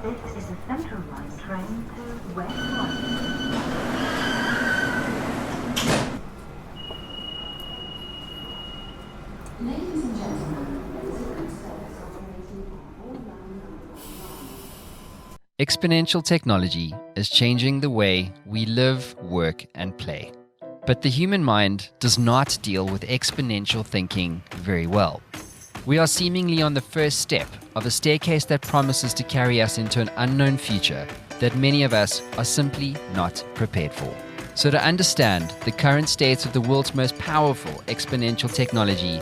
This is a Central Line train to West London. Ladies and gentlemen, exponential technology is changing the way we live, work, and play. But the human mind does not deal with exponential thinking very well. We are seemingly on the first step of a staircase that promises to carry us into an unknown future that many of us are simply not prepared for. So to understand the current state of the world's most powerful exponential technology,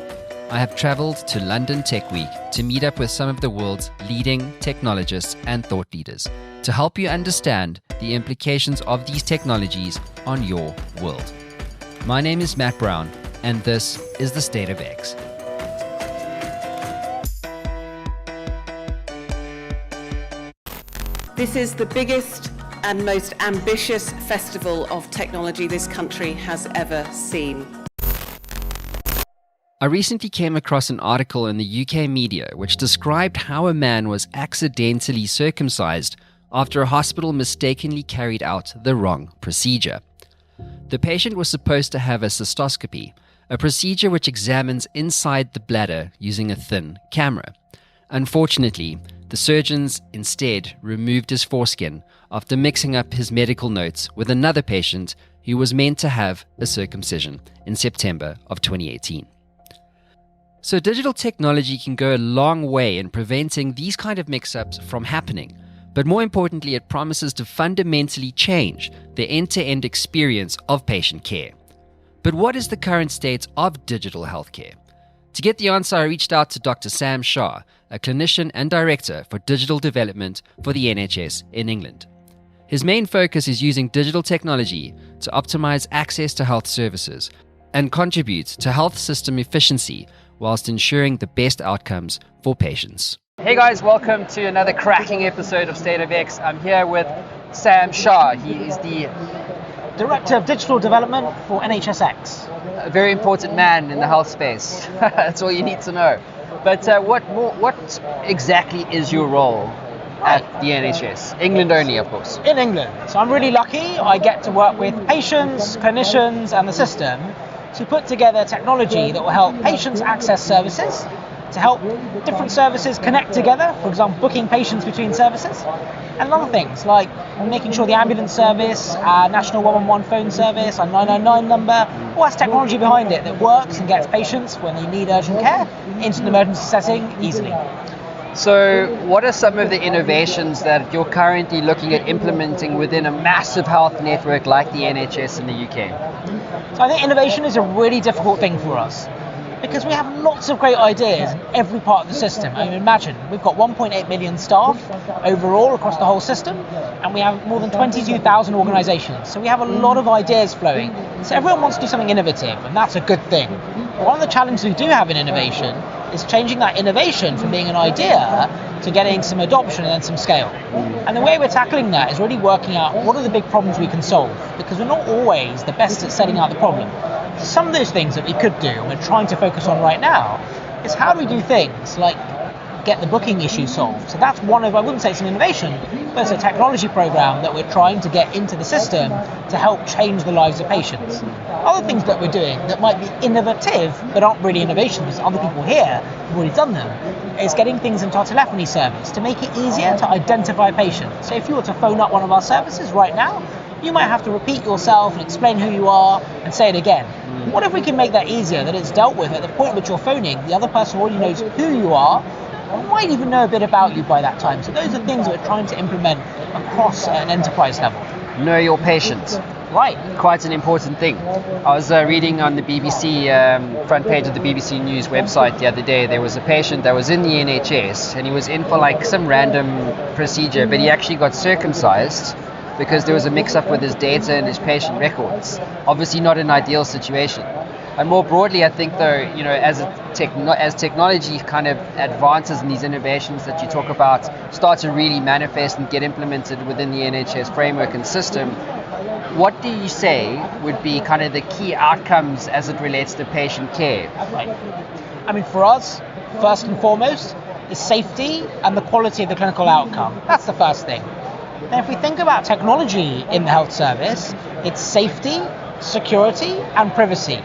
I have traveled to London Tech Week to meet up with some of the world's leading technologists and thought leaders to help you understand the implications of these technologies on your world. My name is Matt Brown, and this is the State of X. This is the biggest and most ambitious festival of technology this country has ever seen. I recently came across an article in the UK media which described how a man was accidentally circumcised after a hospital mistakenly carried out the wrong procedure. The patient was supposed to have a cystoscopy, a procedure which examines inside the bladder using a thin camera. Unfortunately, the surgeons instead removed his foreskin after mixing up his medical notes with another patient who was meant to have a circumcision in September of 2018. So digital technology can go a long way in preventing these kind of mix-ups from happening, but more importantly, it promises to fundamentally change the end-to-end experience of patient care. But what is the current state of digital healthcare? To get the answer, I reached out to Dr Sam Shah, a clinician and director for digital development for the NHS in England. His main focus is using digital technology to optimize access to health services and contribute to health system efficiency whilst ensuring the best outcomes for patients. Hey guys, welcome to another cracking episode of State of X. I'm here with Sam Shah. He is the Director of Digital Development for NHS. a very important man in the health space. That's all you need to know. But what exactly is your role at the NHS? England only, of course. In England. So I'm really lucky. I get to work with patients, clinicians and the system to put together technology that will help patients access services, to help different services connect together, for example, booking patients between services, and other things like making sure the ambulance service, our national 111 phone service, our 999 number, all has technology behind it that works and gets patients when they need urgent care into an emergency setting easily. So what are some of the innovations that you're currently looking at implementing within a massive health network like the NHS in the UK? So I think innovation is a really difficult thing for us, because we have lots of great ideas in every part of the system. I mean, imagine, we've got 1.8 million staff overall across the whole system, and we have more than 22,000 organisations. So we have a lot of ideas flowing. So everyone wants to do something innovative, and that's a good thing. But one of the challenges we do have in innovation is changing that innovation from being an idea to getting some adoption and then some scale. And the way we're tackling that is really working out what are the big problems we can solve, because we're not always the best at setting out the problem. Some of those things that we could do, and we're trying to focus on right now, is how do we do things like get the booking issue solved. So that's one of, I wouldn't say it's an innovation, but it's a technology program that we're trying to get into the system to help change the lives of patients. Other things that we're doing that might be innovative but aren't really innovations, other people here have already done them, is getting things into our telephony service to make it easier to identify patients. So if you were to phone up one of our services right now, you might have to repeat yourself and explain who you are and say it again. What if we can make that easier, that it's dealt with at the point at which you're phoning, the other person already knows who you are, and might even know a bit about you by that time. So those are things that we're trying to implement across an enterprise level. Know your patient. Right. Quite an important thing. I was reading on the BBC front page of the BBC News website the other day. There was a patient that was in the NHS and he was in for like some random procedure, but he actually got circumcised because there was a mix-up with his data and his patient records. Obviously not an ideal situation. And more broadly, I think though, you know, as technology kind of advances and these innovations that you talk about start to really manifest and get implemented within the NHS framework and system, what do you say would be kind of the key outcomes as it relates to patient care? Right. I mean, for us, first and foremost, is safety and the quality of the clinical outcome. That's the first thing. Then if we think about technology in the health service, it's safety, security, and privacy.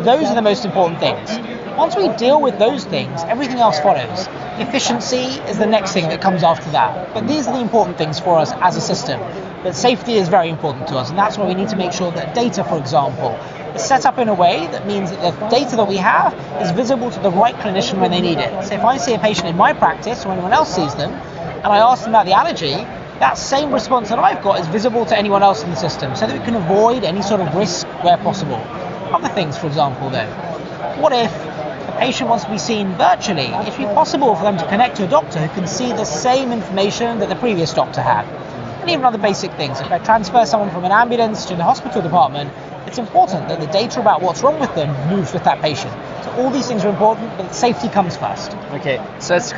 Those are the most important things. Once we deal with those things, everything else follows. Efficiency is the next thing that comes after that. But these are the important things for us as a system. But safety is very important to us, and that's why we need to make sure that data, for example, is set up in a way that means that the data that we have is visible to the right clinician when they need it. So if I see a patient in my practice or anyone else sees them, and I ask them about the allergy, that same response that I've got is visible to anyone else in the system, so that we can avoid any sort of risk where possible. Other things, for example, though, what if a patient wants to be seen virtually? It should be possible for them to connect to a doctor who can see the same information that the previous doctor had. And even other basic things. If I transfer someone from an ambulance to the hospital department, it's important that the data about what's wrong with them moves with that patient. So all these things are important, but safety comes first. Okay, so it's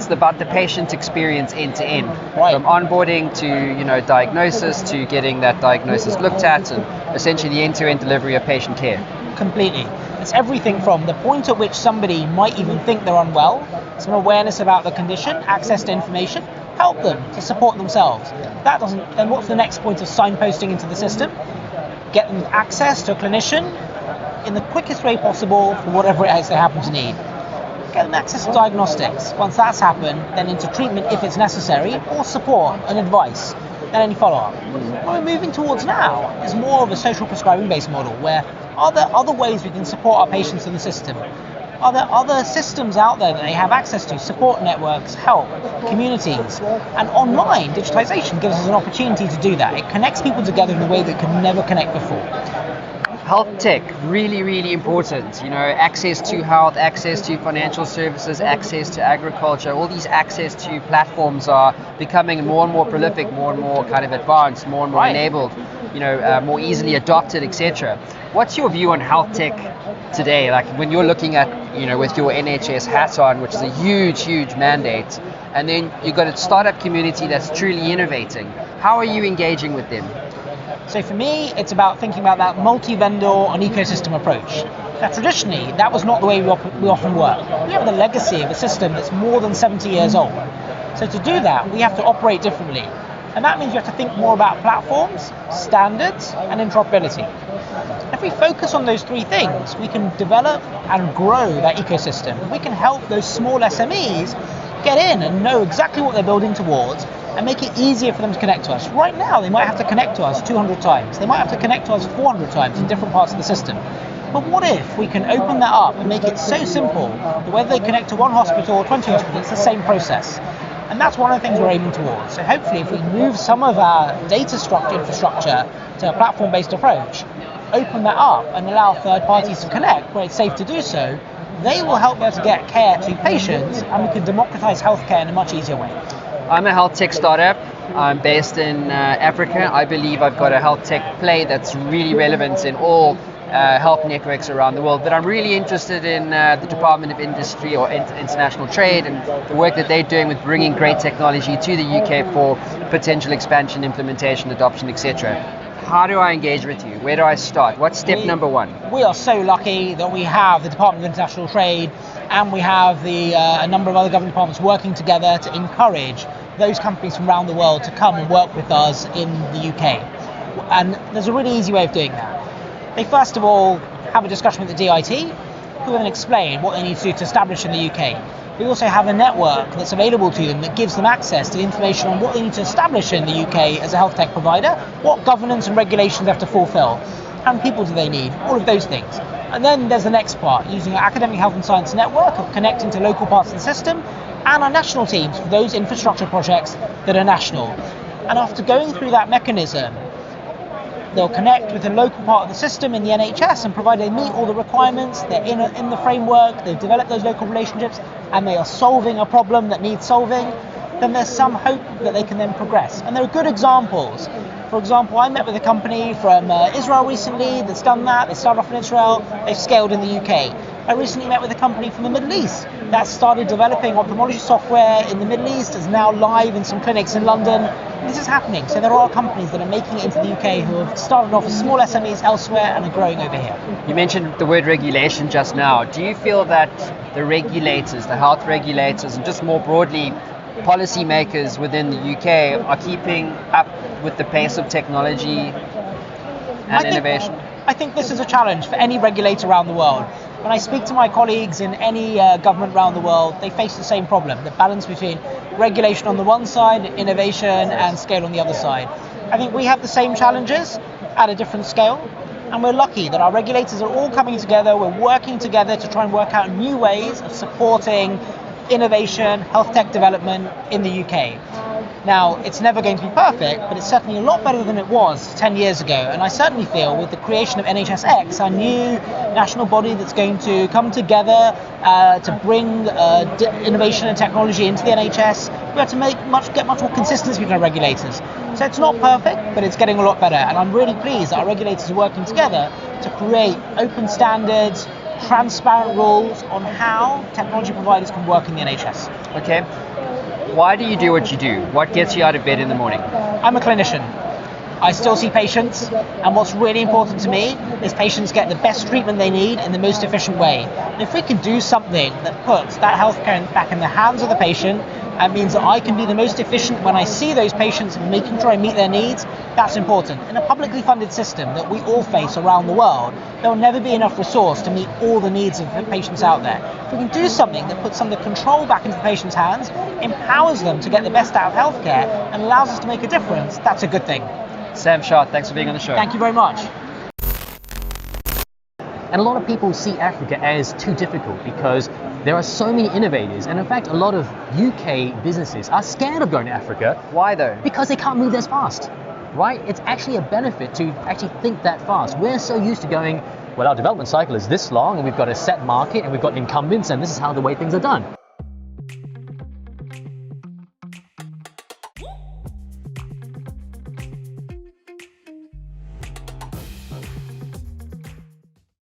about the patient experience end to end, Right. from onboarding to diagnosis to getting that diagnosis looked at, and essentially the end-to-end delivery of patient care. Completely. It's everything from the point at which somebody might even think they're unwell, some awareness about the condition, access to information, help them to support themselves. Then what's the next point of signposting into the system? Get them access to a clinician in the quickest way possible for whatever it is they happen to need. Get them access to diagnostics. Once that's happened, then into treatment if it's necessary, or support and advice, then any follow-up. What we're moving towards now is more of a social prescribing-based model, where are there other ways we can support our patients in the system? Are there other systems out there that they have access to, support networks, help, communities? And online, digitization gives us an opportunity to do that. It connects people together in a way that could never connect before. Health tech, really, really important. Access to health, access to financial services, access to agriculture, all these access to platforms are becoming more and more prolific, more and more kind of advanced, more and more enabled, more easily adopted, etc. What's your view on health tech today? Like when you're looking at, with your NHS hat on, which is a huge, huge mandate, and then you've got a startup community that's truly innovating. How are you engaging with them? So for me, it's about thinking about that multi-vendor and ecosystem approach. Now traditionally, that was not the way we often work. We have the legacy of a system that's more than 70 years old. So to do that, we have to operate differently. And that means you have to think more about platforms, standards, and interoperability. If we focus on those three things, we can develop and grow that ecosystem. We can help those small SMEs get in and know exactly what they're building towards, and make it easier for them to connect to us. Right now, they might have to connect to us 200 times. They might have to connect to us 400 times in different parts of the system. But what if we can open that up and make it so simple that whether they connect to one hospital or 20 hospitals, it's the same process? And that's one of the things we're aiming towards. So hopefully, if we move some of our data infrastructure to a platform-based approach, open that up and allow third parties to connect where it's safe to do so, they will help us to get care to patients, and we can democratize healthcare in a much easier way. I'm a health tech startup. I'm based in Africa. I believe I've got a health tech play that's really relevant in all health networks around the world. But I'm really interested in the Department of Industry or International Trade and the work that they're doing with bringing great technology to the UK for potential expansion, implementation, adoption, etc. How do I engage with you? Where do I start? What's step number one? We are so lucky that we have the Department of International Trade, and we have a number of other government departments working together to encourage those companies from around the world to come and work with us in the UK. And there's a really easy way of doing that. They first of all have a discussion with the DIT, who will then explain what they need to do to establish in the UK. We also have a network that's available to them that gives them access to the information on what they need to establish in the UK as a health tech provider, what governance and regulations they have to fulfill, how many people do they need, all of those things. And then there's the next part, using our academic health and science network of connecting to local parts of the system, and our national teams for those infrastructure projects that are national. And after going through that mechanism, they'll connect with the local part of the system in the NHS, and provided they meet all the requirements, they're in the framework, they've developed those local relationships, and they are solving a problem that needs solving, then there's some hope that they can then progress. And there are good examples. For example, I met with a company from Israel recently that's done that. They started off in Israel, they've scaled in the UK. I recently met with a company from the Middle East that started developing ophthalmology software in the Middle East, is now live in some clinics in London. This is happening. So there are companies that are making it into the UK who have started off as small SMEs elsewhere and are growing over here. You mentioned the word regulation just now. Do you feel that the regulators, the health regulators, and just more broadly, policymakers within the UK are keeping up with the pace of technology and innovation? I think this is a challenge for any regulator around the world. When I speak to my colleagues in any government around the world, they face the same problem, the balance between regulation on the one side, innovation and scale on the other side. I think we have the same challenges at a different scale, and we're lucky that our regulators are all coming together, we're working together to try and work out new ways of supporting innovation, health tech development in the UK. Now, it's never going to be perfect, but it's certainly a lot better than it was 10 years ago. And I certainly feel with the creation of NHS X, our new national body that's going to come together to bring innovation and technology into the NHS, we have to get much more consistency between our regulators. So it's not perfect, but it's getting a lot better. And I'm really pleased that our regulators are working together to create open standards, transparent rules on how technology providers can work in the NHS. Okay. Why do you do what you do? What gets you out of bed in the morning? I'm a clinician. I still see patients, and what's really important to me is patients get the best treatment they need in the most efficient way. And if we can do something that puts that healthcare back in the hands of the patient, and means that I can be the most efficient when I see those patients and making sure I meet their needs, that's important. In a publicly funded system that we all face around the world, there will never be enough resource to meet all the needs of patients out there. If we can do something that puts some of the control back into the patient's hands, empowers them to get the best out of healthcare, and allows us to make a difference, that's a good thing. Sam Shah, thanks for being on the show. Thank you very much. And a lot of people see Africa as too difficult because there are so many innovators, and in fact a lot of UK businesses are scared of going to Africa. Why though? Because they can't move as fast, right? It's actually a benefit to actually think that fast. We're so used to going, well, our development cycle is this long and we've got a set market and we've got incumbents and this is how the way things are done.